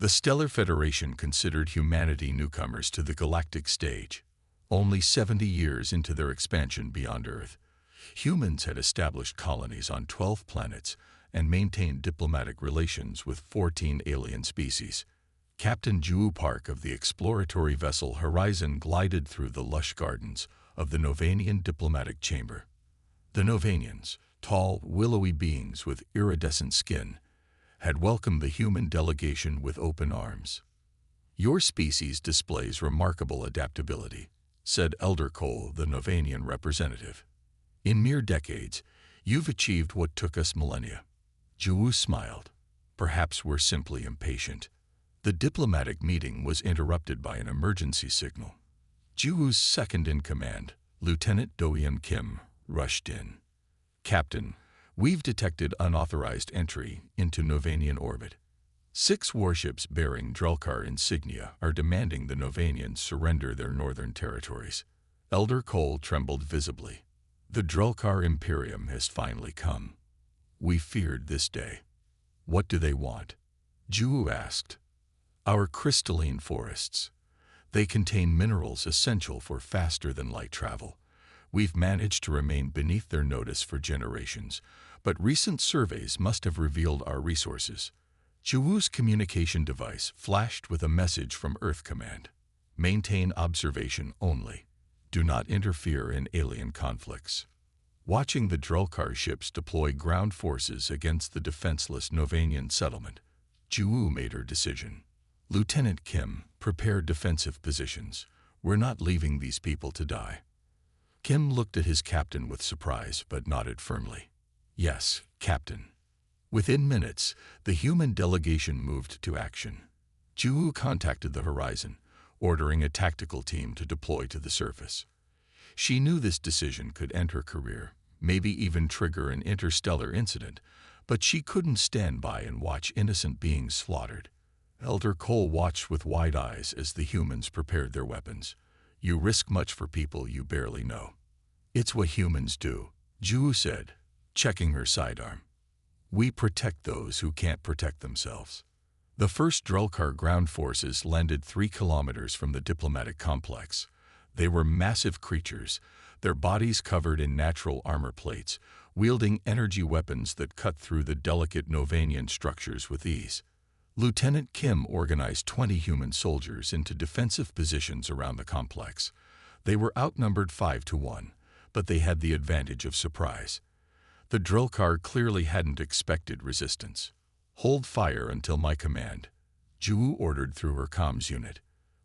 The Stellar Federation considered humanity newcomers to the galactic stage. Only 70 years into their expansion beyond Earth, humans had established colonies on 12 planets and maintained diplomatic relations with 14 alien species. Captain Ju Park of the exploratory vessel Horizon glided through the lush gardens of the Novanian diplomatic chamber. The Novanians, tall, willowy beings with iridescent skin, had welcomed the human delegation with open arms. "Your species displays remarkable adaptability," said Elder Cole, the Novanian representative. "In mere decades, you've achieved what took us millennia." Ju smiled. "Perhaps we're simply impatient." The diplomatic meeting was interrupted by an emergency signal. Ju's second-in-command, Lieutenant Do-Yeon Kim, rushed in. "Captain, we've detected unauthorized entry into Novanian orbit. 6 warships bearing Drelkar insignia are demanding the Novanians surrender their northern territories." Elder Cole trembled visibly. "The Drelkar Imperium has finally come. We feared this day." "What do they want?" Ju asked. "Our crystalline forests. They contain minerals essential for faster-than-light travel. We've managed to remain beneath their notice for generations, but recent surveys must have revealed our resources." Juwoo's communication device flashed with a message from Earth Command. "Maintain observation only. Do not interfere in alien conflicts." Watching the Drelkar ships deploy ground forces against the defenseless Novanian settlement, Juwoo made her decision. "Lieutenant Kim, prepare defensive positions. We're not leaving these people to die." Kim looked at his captain with surprise but nodded firmly. "Yes, Captain." Within minutes, the human delegation moved to action. Juwoo contacted the Horizon, ordering a tactical team to deploy to the surface. She knew this decision could end her career, maybe even trigger an interstellar incident, but she couldn't stand by and watch innocent beings slaughtered. Elder Cole watched with wide eyes as the humans prepared their weapons. "You risk much for people you barely know." "It's what humans do," Ju said, checking her sidearm. "We protect those who can't protect themselves." The first Drelkar ground forces landed 3 kilometers from the diplomatic complex. They were massive creatures, their bodies covered in natural armor plates, wielding energy weapons that cut through the delicate Novanian structures with ease. Lieutenant Kim organized 20 human soldiers into defensive positions around the complex. They were outnumbered 5-1, but they had the advantage of surprise. The Drelkar clearly hadn't expected resistance. "Hold fire until my command," Ju ordered through her comms unit.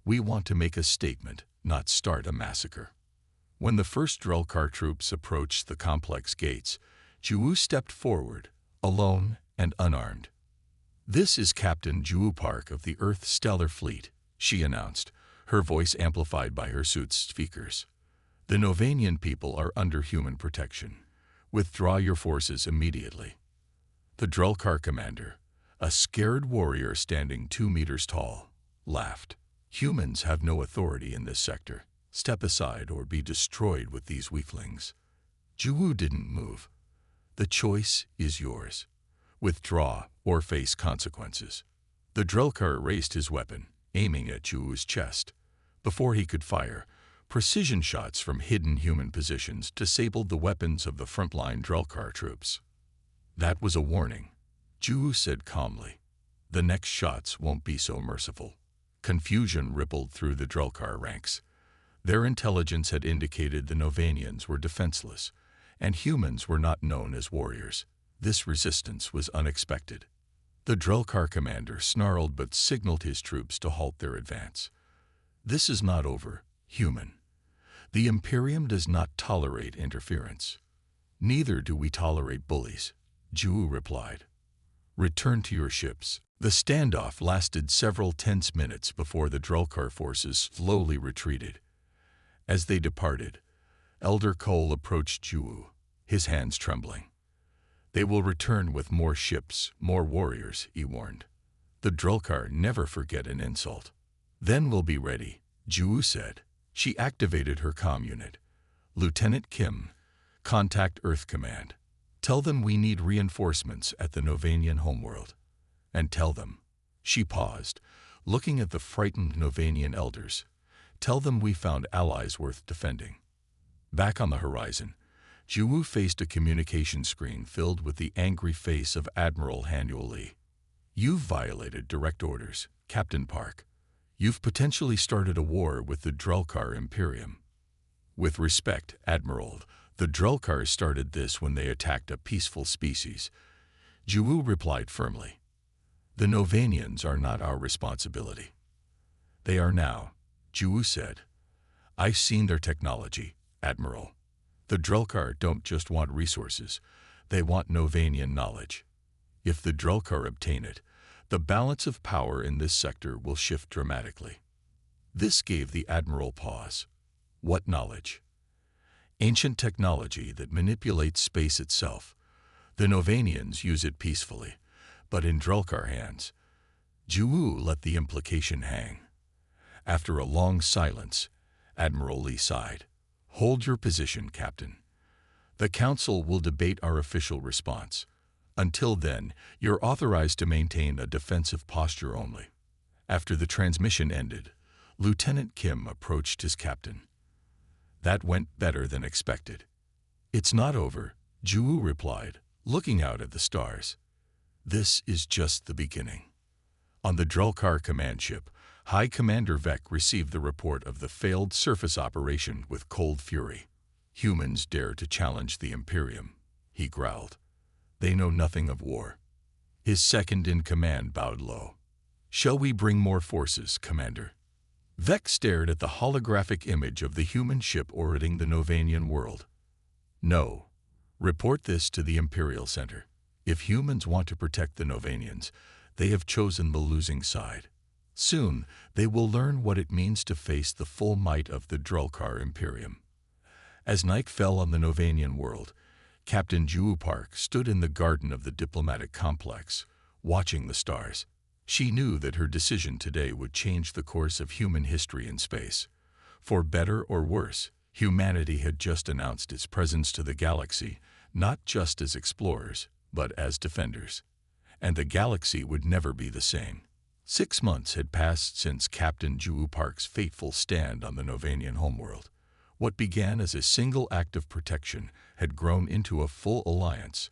"We want to make a statement, not start a massacre." When the first Drelkar troops approached the complex gates, Ju stepped forward, alone and unarmed. "This is Captain Ju Park of the Earth Stellar Fleet," she announced, her voice amplified by her suit's speakers. "The Novanian people are under human protection. Withdraw your forces immediately." The Drelkar commander, a scared warrior standing 2 meters tall, laughed. "Humans have no authority in this sector. Step aside or be destroyed with these weaklings." Ju didn't move. "The choice is yours. Withdraw or face consequences." The Drelkar raised his weapon, aiming at Ju's chest. Before he could fire, precision shots from hidden human positions disabled the weapons of the frontline Drelkar troops. "That was a warning," Ju said calmly. "The next shots won't be so merciful." Confusion rippled through the Drelkar ranks. Their intelligence had indicated the Novanians were defenseless, and humans were not known as warriors. This resistance was unexpected. The Drelkar commander snarled but signaled his troops to halt their advance. "This is not over, human. The Imperium does not tolerate interference." "Neither do we tolerate bullies," Ju replied. "Return to your ships." The standoff lasted several tense minutes before the Drelkar forces slowly retreated. As they departed, Elder Cole approached Ju, his hands trembling. "They will return with more ships, more warriors," he warned. "The Drelkar never forget an insult." "Then we'll be ready," Ju said. She activated her comm unit. "Lieutenant Kim, contact Earth Command. Tell them we need reinforcements at the Novanian homeworld. And tell them," She paused, looking at the frightened Novanian elders. "Tell them we found allies worth defending." Back on the horizon, Jiwoo faced a communication screen filled with the angry face of Admiral Hanuel Lee. "You've violated direct orders, Captain Park. You've potentially started a war with the Drelkar Imperium." "With respect, Admiral, the Drelkars started this when they attacked a peaceful species," Jiwoo replied firmly. "The Novanians are not our responsibility." "They are now," Jiwoo said. "I've seen their technology, Admiral. The Drelkar don't just want resources, they want Novanian knowledge. If the Drelkar obtain it, the balance of power in this sector will shift dramatically." This gave the Admiral pause. "What knowledge?" "Ancient technology that manipulates space itself. The Novanians use it peacefully, but in Drelkar hands." Jiwoo let the implication hang. After a long silence, Admiral Lee sighed. "Hold your position, Captain. The Council will debate our official response. Until then, you're authorized to maintain a defensive posture only." After the transmission ended, Lieutenant Kim approached his captain. "That went better than expected." "It's not over," Jiwoo replied, looking out at the stars. "This is just the beginning." On the Drelkar command ship, High Commander Vec received the report of the failed surface operation with cold fury. "Humans dare to challenge the Imperium," he growled. "They know nothing of war." His second-in-command bowed low. "Shall we bring more forces, Commander?" Vec stared at the holographic image of the human ship orbiting the Novanian world. "No. Report this to the Imperial Center. If humans want to protect the Novanians, they have chosen the losing side. Soon, they will learn what it means to face the full might of the Drelkar Imperium." As night fell on the Novanian world, Captain Jiwoo Park stood in the garden of the diplomatic complex, watching the stars. She knew that her decision today would change the course of human history in space. For better or worse, humanity had just announced its presence to the galaxy, not just as explorers, but as defenders. And the galaxy would never be the same. 6 months had passed since Captain Jiwoo Park's fateful stand on the Novanian homeworld. What began as a single act of protection had grown into a full alliance.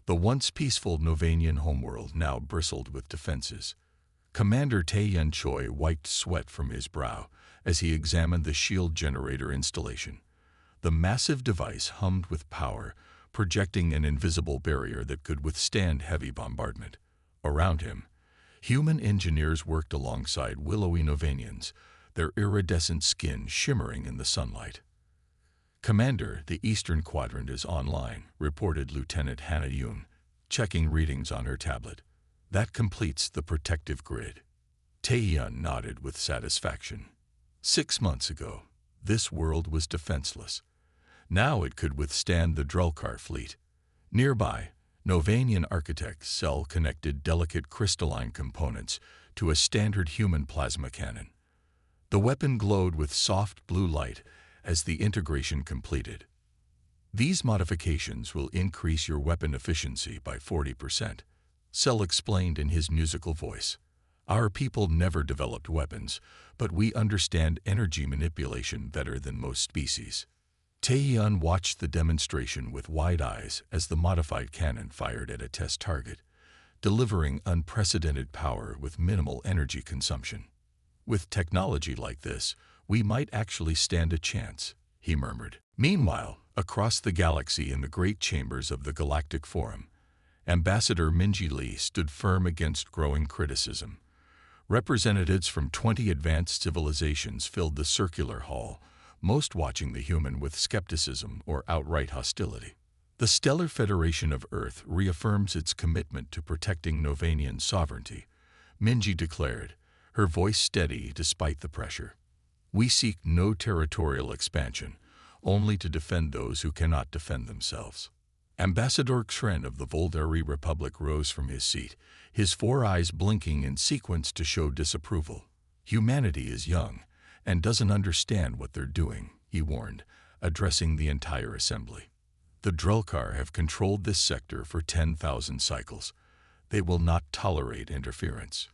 The once peaceful Novanian homeworld now bristled with defenses. Commander Tae-yun Choi wiped sweat from his brow as he examined the shield generator installation. The massive device hummed with power, projecting an invisible barrier that could withstand heavy bombardment. Around him, human engineers worked alongside willowy Novanians, their iridescent skin shimmering in the sunlight. "Commander, the Eastern Quadrant is online," reported Lieutenant Hannah Yoon, checking readings on her tablet. "That completes the protective grid." Tae-yun nodded with satisfaction. 6 months ago, this world was defenseless. Now it could withstand the Drelkar fleet. Nearby, Novanian architects cell-connected delicate crystalline components to a standard human plasma cannon. The weapon glowed with soft blue light as the integration completed. "These modifications will increase your weapon efficiency by 40%, Cell explained in his musical voice. "Our people never developed weapons, but we understand energy manipulation better than most species." Tae-yun watched the demonstration with wide eyes as the modified cannon fired at a test target, delivering unprecedented power with minimal energy consumption. "With technology like this, we might actually stand a chance," he murmured. Meanwhile, across the galaxy in the great chambers of the Galactic Forum, Ambassador Minji Lee stood firm against growing criticism. Representatives from 20 advanced civilizations filled the circular hall, most watching the human with skepticism or outright hostility. The Stellar Federation of Earth reaffirms its commitment to protecting Novanian sovereignty, Minji declared, her voice steady despite the pressure. "We seek no territorial expansion, only to defend those who cannot defend themselves." Ambassador Xren of the Volderi Republic rose from his seat, his 4 eyes blinking in sequence to show disapproval. "Humanity is young and doesn't understand what they're doing," he warned, addressing the entire assembly. "The Drelkar have controlled this sector for 10,000 cycles. They will not tolerate interference."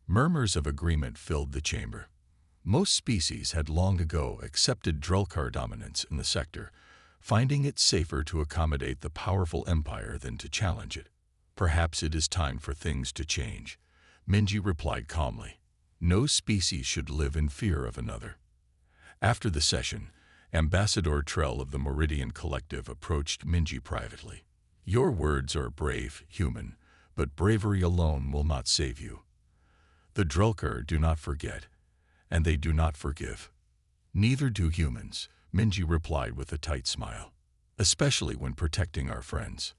Murmurs of agreement filled the chamber. Most species had long ago accepted Drelkar dominance in the sector, finding it safer to accommodate the powerful empire than to challenge it. Perhaps it is time for things to change, Minji replied calmly. No species should live in fear of another. After the session, Ambassador Trell of the Meridian Collective approached Minji privately. Your words are brave, human, but bravery alone will not save you. The Drelkar do not forget, and they do not forgive. Neither do humans, Minji replied with a tight smile. Especially when protecting our friends.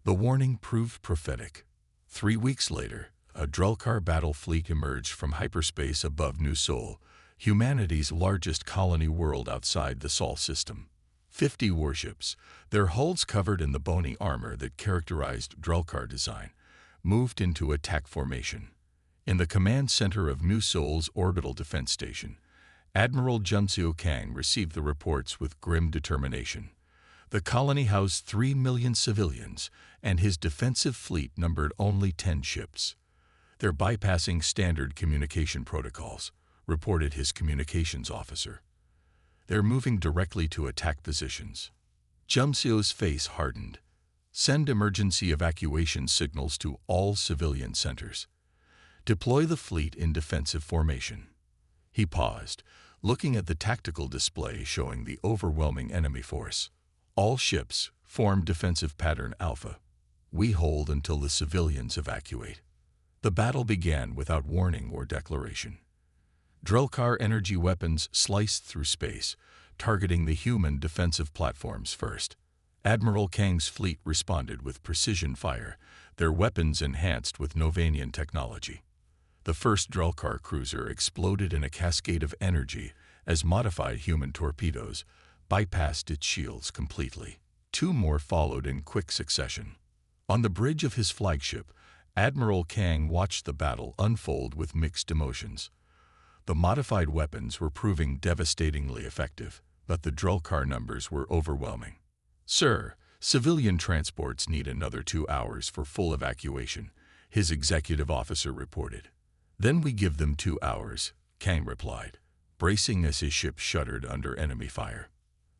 The warning proved prophetic. 3 weeks later, a Drelkar battle fleet emerged from hyperspace above New Sol, humanity's largest colony world outside the Sol system. 50 warships, their hulls covered in the bony armor that characterized Drelkar design, moved into attack formation. In the command center of New Sol's orbital defense station, Admiral Jumseo Kang received the reports with grim determination. The colony housed 3 million civilians, and his defensive fleet numbered only 10 ships. They're bypassing standard communication protocols, reported his communications officer. They're moving directly to attack positions. Jumseo's face hardened. Send emergency evacuation signals to all civilian centers. Deploy the fleet in defensive formation. He paused, looking at the tactical display showing the overwhelming enemy force. All ships form defensive pattern Alpha. We hold until the civilians evacuate. The battle began without warning or declaration. Drelkar energy weapons sliced through space, targeting the human defensive platforms first. Admiral Kang's fleet responded with precision fire, their weapons enhanced with Novanian technology. The first Drelkar cruiser exploded in a cascade of energy as modified human torpedoes bypassed its shields completely. 2 more followed in quick succession. On the bridge of his flagship, Admiral Kang watched the battle unfold with mixed emotions. The modified weapons were proving devastatingly effective, but the Drelkar numbers were overwhelming. Sir, civilian transports need another 2 hours for full evacuation, his executive officer reported. Then we give them 2 hours, Kang replied, bracing as his ship shuddered under enemy fire.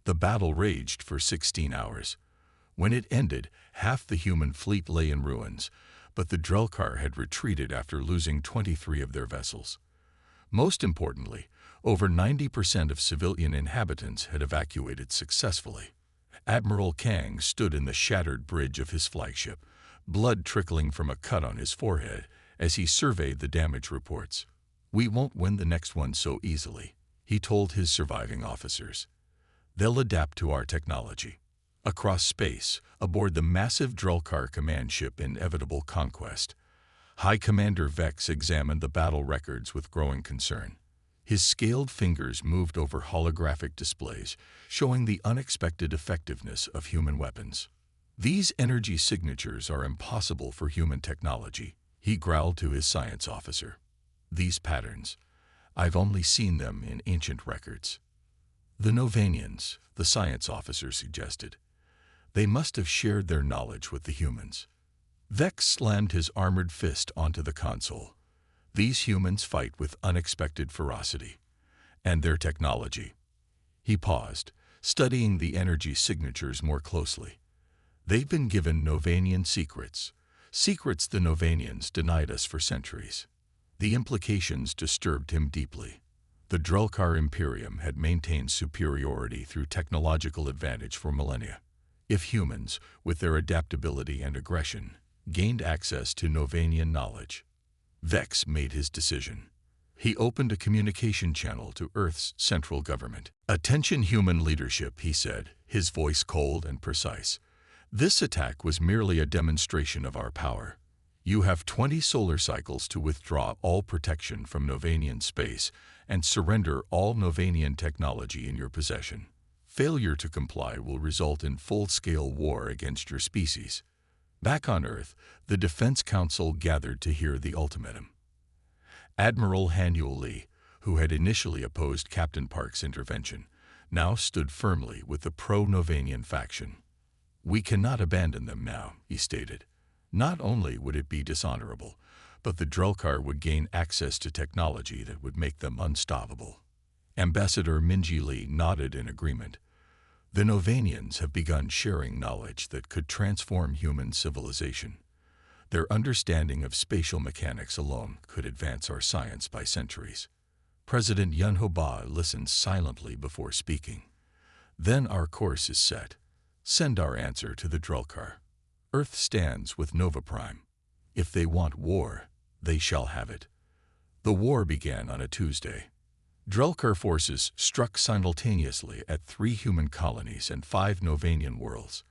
The battle raged for 16 hours. When it ended, half the human fleet lay in ruins, but the Drelkar had retreated after losing 23 of their vessels. Most importantly, over 90% of civilian inhabitants had evacuated successfully. Admiral Kang stood in the shattered bridge of his flagship, blood trickling from a cut on his forehead as he surveyed the damage reports. We won't win the next one so easily, he told his surviving officers. They'll adapt to our technology. Across space, aboard the massive Drelkar command ship Inevitable Conquest, High Commander Vex examined the battle records with growing concern. His scaled fingers moved over holographic displays, showing the unexpected effectiveness of human weapons. These energy signatures are impossible for human technology, he growled to his science officer. These patterns, I've only seen them in ancient records. The Novanians, the science officer suggested. They must have shared their knowledge with the humans. Vex slammed his armored fist onto the console. These humans fight with unexpected ferocity. And their technology. He paused, studying the energy signatures more closely. They've been given Novanian secrets. Secrets the Novanians denied us for centuries. The implications disturbed him deeply. The Drelkar Imperium had maintained superiority through technological advantage for millennia. If humans, with their adaptability and aggression, gained access to Novanian knowledge, Vex made his decision. He opened a communication channel to Earth's central government. Attention human leadership, he said, his voice cold and precise. This attack was merely a demonstration of our power. You have 20 solar cycles to withdraw all protection from Novanian space and surrender all Novanian technology in your possession. Failure to comply will result in full-scale war against your species. Back on Earth, the Defense Council gathered to hear the ultimatum. Admiral Hanyul Lee, who had initially opposed Captain Park's intervention, now stood firmly with the pro-Novanian faction. We cannot abandon them now, he stated. Not only would it be dishonorable, but the Drelkar would gain access to technology that would make them unstoppable. Ambassador Minji Lee nodded in agreement. The Novanians have begun sharing knowledge that could transform human civilization. Their understanding of spatial mechanics alone could advance our science by centuries. President Yunho Ba listened silently before speaking. Then our course is set. Send our answer to the Drelkar. Earth stands with Nova Prime. If they want war, they shall have it. The war began on a Tuesday. Drelkar forces struck simultaneously at 3 human colonies and 5 Novanian worlds.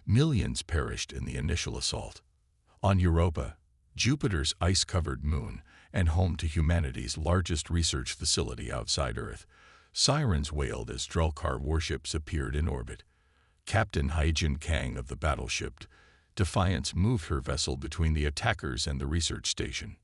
Millions perished in the initial assault. On Europa, Jupiter's ice-covered moon and home to humanity's largest research facility outside Earth, sirens wailed as Drelkar warships appeared in orbit. Captain Haijin Kang of the battleship Defiance moved her vessel between the attackers and the research station.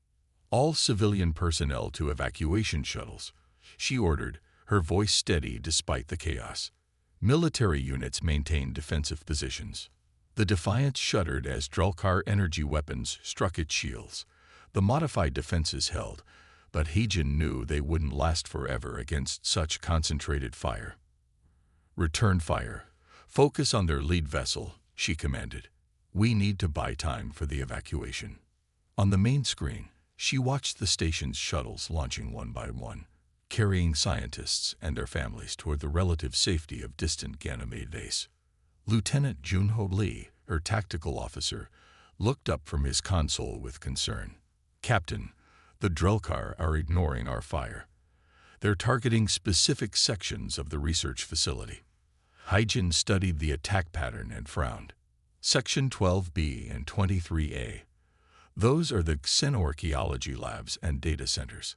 All civilian personnel to evacuation shuttles, she ordered, her voice steady despite the chaos. Military units maintained defensive positions. The Defiance shuddered as Drelkar energy weapons struck its shields. The modified defenses held, but Haijin knew they wouldn't last forever against such concentrated fire. Return fire. Focus on their lead vessel, she commanded. We need to buy time for the evacuation. On the main screen, she watched the station's shuttles launching one by one, carrying scientists and their families toward the relative safety of distant Ganymede base. Lieutenant Junho Lee, her tactical officer, looked up from his console with concern. Captain, the Drelkar are ignoring our fire. They're targeting specific sections of the research facility. Haijin studied the attack pattern and frowned. Section 12B and 23A. Those are the xenorchaeology labs and data centers.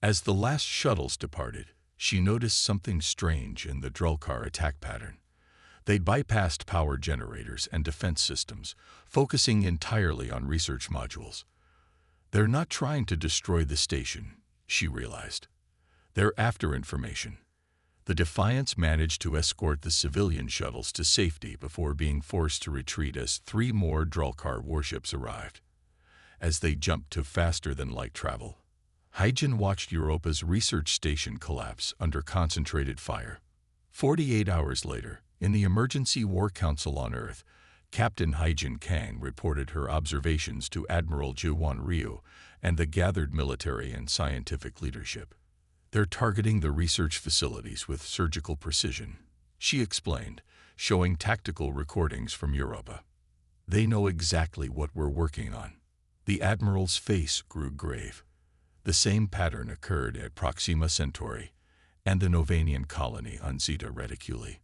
As the last shuttles departed, she noticed something strange in the Drelkar attack pattern. They'd bypassed power generators and defense systems, focusing entirely on research modules. They're not trying to destroy the station, she realized. They're after information. The Defiance managed to escort the civilian shuttles to safety before being forced to retreat as 3 more Drelkar warships arrived. As they jumped to faster-than-light travel, Haijin watched Europa's research station collapse under concentrated fire. 48 hours later, in the Emergency War Council on Earth, Captain Haijin Kang reported her observations to Admiral Juwon Ryu and the gathered military and scientific leadership. They're targeting the research facilities with surgical precision, she explained, showing tactical recordings from Europa. They know exactly what we're working on. The Admiral's face grew grave. The same pattern occurred at Proxima Centauri and the Novanian colony on Zeta Reticuli.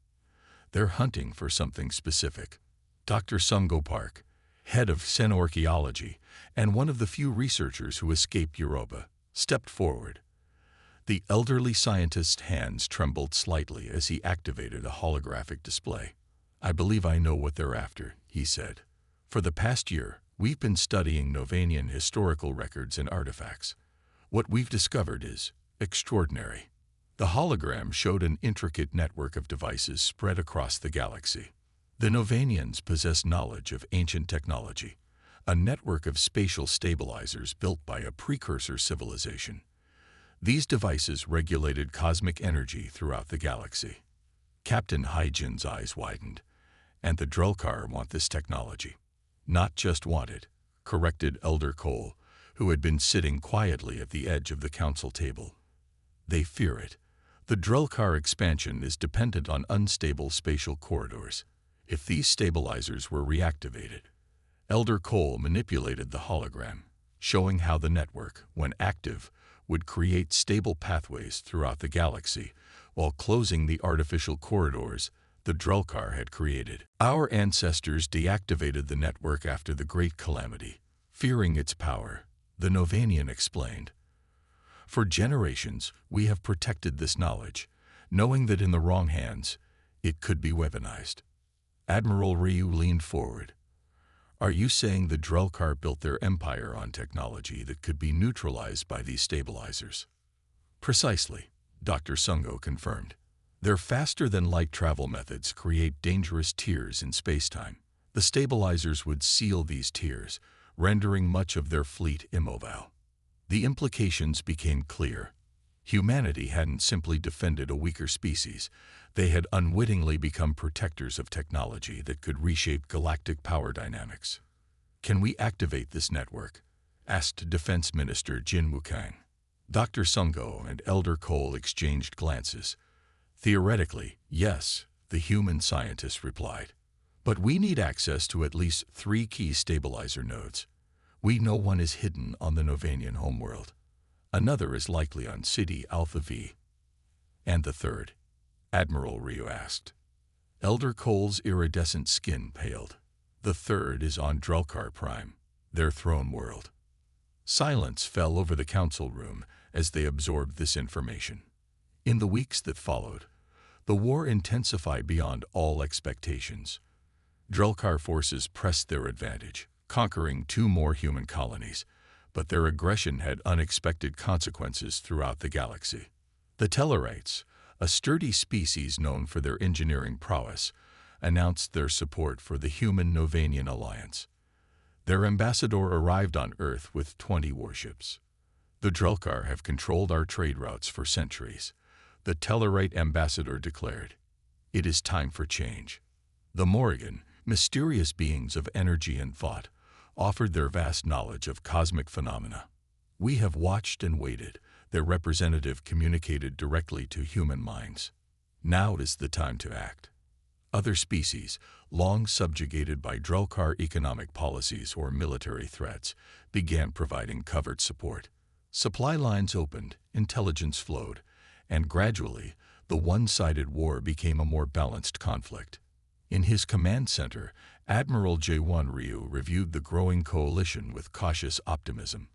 They're hunting for something specific. Dr. Sungo Park, head of xenorchaeology and one of the few researchers who escaped Europa, stepped forward. The elderly scientist's hands trembled slightly as he activated a holographic display. I believe I know what they're after, he said. For the past year, we've been studying Novanian historical records and artifacts. What we've discovered is extraordinary. The hologram showed an intricate network of devices spread across the galaxy. The Novanians possess knowledge of ancient technology, a network of spatial stabilizers built by a precursor civilization. These devices regulated cosmic energy throughout the galaxy. Captain Haijin's eyes widened. And the Drelkar want this technology. Not just want it, corrected Elder Cole, who had been sitting quietly at the edge of the council table. They fear it. The Drelkar expansion is dependent on unstable spatial corridors. If these stabilizers were reactivated, Elder Cole manipulated the hologram, showing how the network, when active, would create stable pathways throughout the galaxy while closing the artificial corridors the Drelkar had created. Our ancestors deactivated the network after the Great Calamity, fearing its power, the Novanian explained. For generations, we have protected this knowledge, knowing that in the wrong hands, it could be weaponized. Admiral Ryu leaned forward. Are you saying the Drelkar built their empire on technology that could be neutralized by these stabilizers? Precisely, Dr. Sungo confirmed. Their faster-than-light travel methods create dangerous tiers in spacetime. The stabilizers would seal these tiers, rendering much of their fleet immobile. The implications became clear. Humanity hadn't simply defended a weaker species, they had unwittingly become protectors of technology that could reshape galactic power dynamics. "Can we activate this network?" asked Defense Minister Jin Wukang. Dr. Sungo and Elder Cole exchanged glances. "Theoretically, yes," the human scientist replied. "But we need access to at least 3 key stabilizer nodes. We know one is hidden on the Novanian homeworld. Another is likely on City Alpha V. And the third?" Admiral Ryu asked. Elder Cole's iridescent skin paled. "The third is on Drelkar Prime, their throne world." Silence fell over the council room as they absorbed this information. In the weeks that followed, the war intensified beyond all expectations. Drelkar forces pressed their advantage, conquering 2 more human colonies, but their aggression had unexpected consequences throughout the galaxy. The Tellarites, a sturdy species known for their engineering prowess, announced their support for the Human-Novanian alliance. Their ambassador arrived on Earth with 20 warships. "The Drelkar have controlled our trade routes for centuries," the Tellarite ambassador declared. "It is time for change." The Morrigan, mysterious beings of energy and thought, offered their vast knowledge of cosmic phenomena. "We have watched and waited," their representative communicated directly to human minds. "Now is the time to act." Other species, long subjugated by Drelkar economic policies or military threats, began providing covert support. Supply lines opened, intelligence flowed, and gradually, the one-sided war became a more balanced conflict. In his command center, Admiral J1 Ryu reviewed the growing coalition with cautious optimism.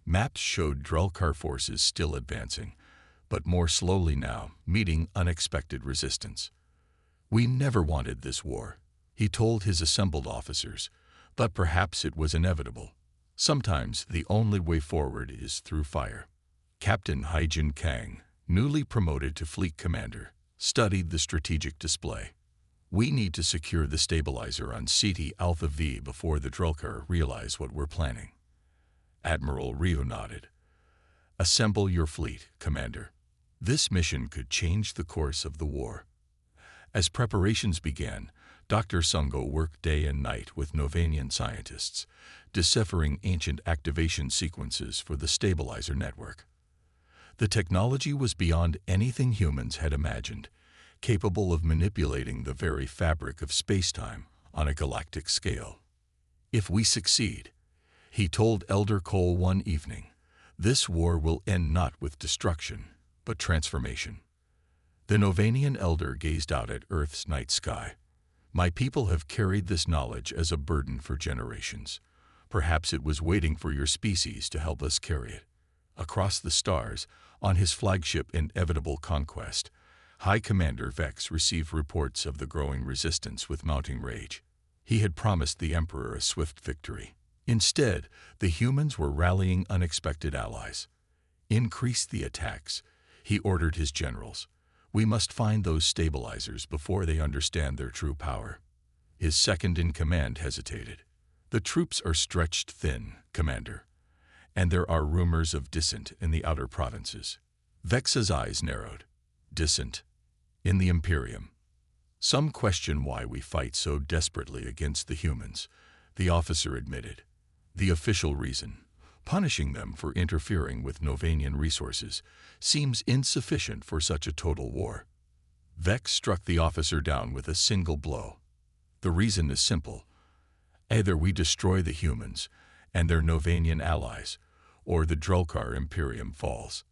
Maps showed Drelkar forces still advancing, but more slowly now, meeting unexpected resistance. "We never wanted this war," he told his assembled officers, "but perhaps it was inevitable. Sometimes the only way forward is through fire." Captain Haijin Kang, newly promoted to fleet commander, studied the strategic display. "We need to secure the stabilizer on City Alpha V before the Drelkar realize what we're planning." Admiral Ryu nodded. "Assemble your fleet, Commander. This mission could change the course of the war." As preparations began, Dr. Sungo worked day and night with Novanian scientists, deciphering ancient activation sequences for the stabilizer network. The technology was beyond anything humans had imagined, capable of manipulating the very fabric of spacetime on a galactic scale. "If we succeed," he told Elder Cole one evening, "this war will end not with destruction, but transformation." The Novanian elder gazed out at Earth's night sky. "My people have carried this knowledge as a burden for generations. Perhaps it was waiting for your species to help us carry it." Across the stars, on his flagship Inevitable Conquest, High Commander Vex received reports of the growing resistance with mounting rage. He had promised the Emperor a swift victory. Instead, the humans were rallying unexpected allies. "Increase the attacks," he ordered his generals. "We must find those stabilizers before they understand their true power." His second-in-command hesitated. "The troops are stretched thin, Commander, and there are rumors of dissent in the outer provinces." Vex's eyes narrowed. "Dissent? In the Imperium?" "Some question why we fight so desperately against the humans," the officer admitted. "The official reason, punishing them for interfering with Novanian resources, seems insufficient for such a total war." Vex struck the officer down with a single blow. "The reason is simple. Either we destroy the humans and their Novanian allies, or the Drelkar Imperium falls.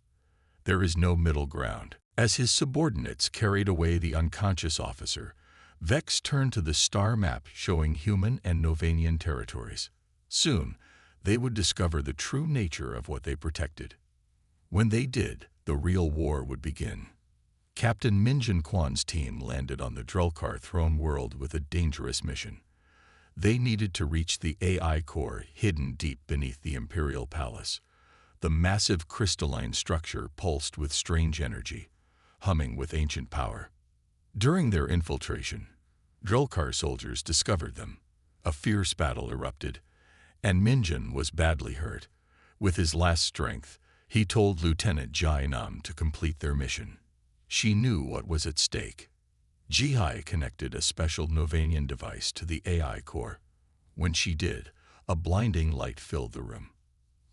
There is no middle ground." As his subordinates carried away the unconscious officer, Vex turned to the star map showing human and Novanian territories. Soon, they would discover the true nature of what they protected. When they did, the real war would begin. Captain Minjin Kwan's team landed on the Drelkar throne world with a dangerous mission. They needed to reach the AI core hidden deep beneath the Imperial Palace. The massive crystalline structure pulsed with strange energy, humming with ancient power. During their infiltration, Drelkar soldiers discovered them. A fierce battle erupted, And Minjin was badly hurt. With his last strength, he told Lieutenant Jai-nam to complete their mission. She knew what was at stake. Jihai connected a special Novanian device to the AI core. When she did, a blinding light filled the room.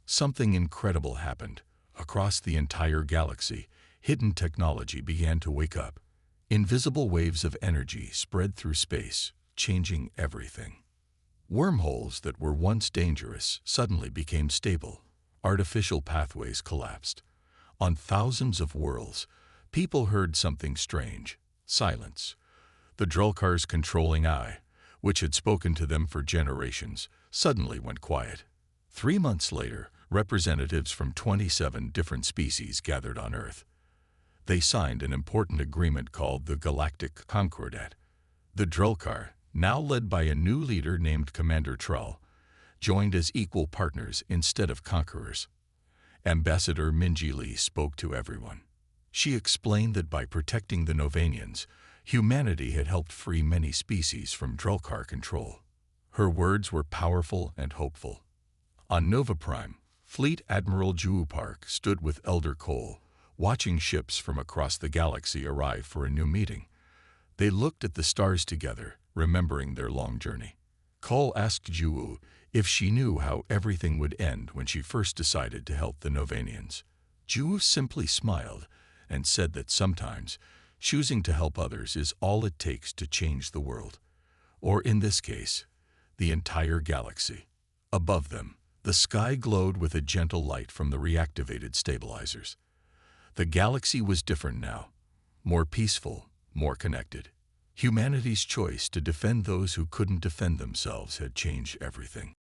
Something incredible happened. Across the entire galaxy, hidden technology began to wake up. Invisible waves of energy spread through space, changing everything. Wormholes that were once dangerous suddenly became stable. Artificial pathways collapsed. On thousands of worlds, people heard something strange. Silence. The Drulkar's controlling eye, which had spoken to them for generations, suddenly went quiet. 3 months later, representatives from 27 different species gathered on Earth. They signed an important agreement called the Galactic Concordat. The Drulkar, now led by a new leader named Commander Trull, joined as equal partners instead of conquerors. Ambassador Minji Lee spoke to everyone. She explained that by protecting the Novanians, humanity had helped free many species from Drulkar control. Her words were powerful and hopeful. On Nova Prime, Fleet Admiral Ju Park stood with Elder Cole, watching ships from across the galaxy arrive for a new meeting. They looked at the stars together, remembering their long journey. Cole asked Ju if she knew how everything would end when she first decided to help the Novanians. Ju simply smiled and said that sometimes choosing to help others is all it takes to change the world. Or in this case, the entire galaxy. Above them, the sky glowed with a gentle light from the reactivated stabilizers. The galaxy was different now, more peaceful, more connected. Humanity's choice to defend those who couldn't defend themselves had changed everything.